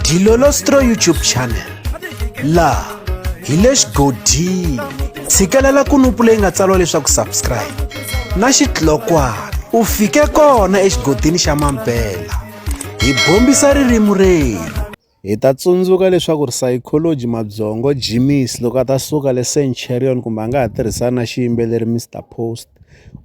Dilolostro YouTube channel laha hi le xigodini tshikelela kunupu leyi nga tsariwa leswaku subscribe na xitlokwana u fike kona exigodini xa Mapele hi bombisa ririmi rero hi ta tsundzuka leswaku Sayicology mabyongo Jimmy's loko a ta suka le Centurion kumbe a nga ha tirhisana na xiyimbeleri Mr Post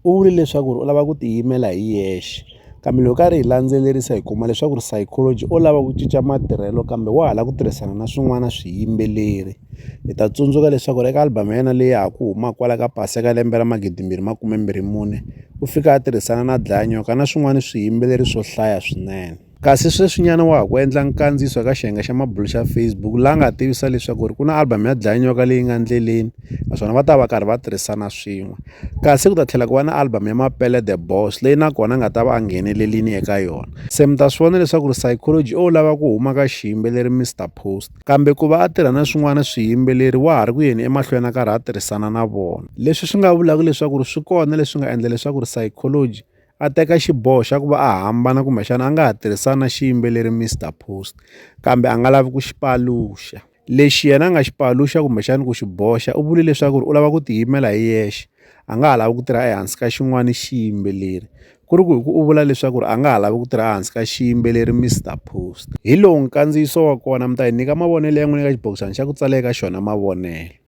u vule leswaku u lava ku tiyimela hi yexe kambe loko karhi hi landzelerisa hi kuma leswaku Sayicology u lava ku cinca matirhelo kambe wa hala ku tirhisana na swin'wana swiyimbeleri hi ta tsundzuka leswaku eka album ya yena leyi ha ku huma kwala ka Paseka lembe ra 2024 u fika a tirhisana na Dlayanyoka na swin'wana swiyimbeleri swo hlaya swinene kasi sweswinyana wa ha ku endla nkandziyiso eka xiyenge xa mabulu xa Facebook laha nga tivisa leswaku ku na album ya Dlayanyoka leyi nga ndleleni naswona va ta va karhi va tirhisana swin'we kasi ku ta tlhela ku va na album ya Mapele the Boss leyi nakona nga ta va a nghenelelini eka yona se mi ta swi vona leswaku Sayicology u lava ku huma ka xiyimbeleri Mr Post kambe ku va a tirha na swin'wana swiyimbeleri wa ha ri ku yeni emahlweni a karhi a tirhisana na vona leswi swi nga vulaka leswaku swi kona leswi nga endla leswaku Sayicology a teka xiboho xa ku va a hambana kumbexana a nga ha tirhisana na xiyimbeleri Mr Post kambe a nga lavi ku xipaluxa lexi yena a nga xipaluxa kumbexana ku xi boxa u vule leswaku u lava ku tiyimela hi yexe a nga ha lavi ku tirha ehansi ka xin'wana xiyimbeleri ku ri ku hi ku u vula leswaku a nga ha lavi ku tirha ehansi ka xiyimbeleri Mr Post hi lowu nkandziyiso wa kona mi ta hi nyika mavonelo ya n'wina eka xibokisana xa ku tsala eka xona mavonelo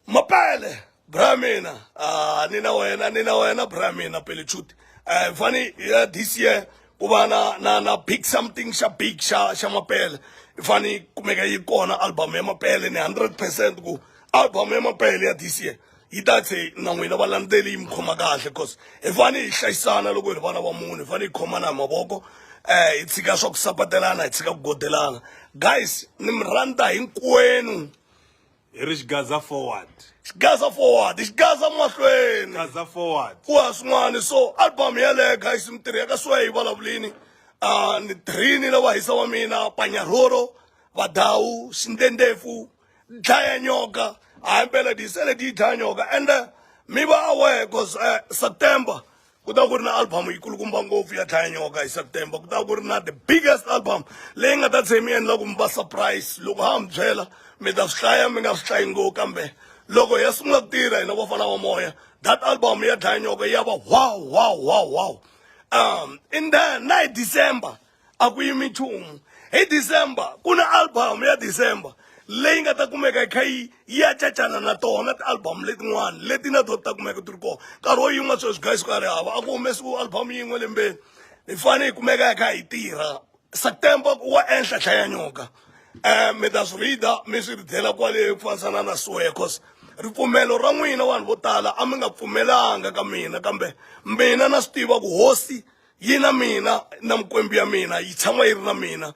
Mapele Bramina ni na wena Bramina pele chuti funny this year kuva na big something xa big xa Mapele funny kumeka yi kona album ya Mapele ni 100% ku album ya Mapele ya this year yi ta tlhe na n'wina valandzeli yi mi khoma kahle cause hi fane hi hlayisana loko hi ri vana va munhu hi fane hi khomana hi mavoko hi tshika swa ku sapatelana hi tshika ku godelana guys ni mi rhandza hinkwenu hi ri xigaza forward xigaza mahlweni gaza forward ku ha swin'wana so album yaleyo guys mi tirhi eka swa hi vulavulini ni tirhini lava hisa wa mina Panyarhoro Vadawu Xindendefu Dlayanyoka hayi mpela disele di Dlayanyoka and mi va aware cause September ku ta ku ri na album yikulukumba ngopfu ya Dlayanyoka hi September ku ta ku ri na the biggest album leyi nga ta tlhe mi endla ku mi va surprise loko ha mi byela mi ta swi hlaya mi nga swi hlayi ngopfu kambe loko ya sungula ku tirha hina vafana va moya that album ya Dlayanyoka ya va wow in then na hi December a ku yimi nchumu hi December ku na album ya December leyi nga ta kumeka yi kha yi ya cacana na tona ti-album letin'wana leti na to ta kumeka ti ri kona nkarhi wo yin'we sweswi guys ku nga ri hava a ku humesiwa album yin'we lembeni hi fane hi kumeka hi kha hi tirha September wa enhla Dlayanyoka mi ta swi rida mi swi ridela kwale ku fanisana na swear cause ripfumelo ra n'wina vanhu vo tala a mi nga pfumelanga ka mina kambe mina na swi tiva ku hosi yi na mina na mikwembu ya mina yi tshama yi ri na mina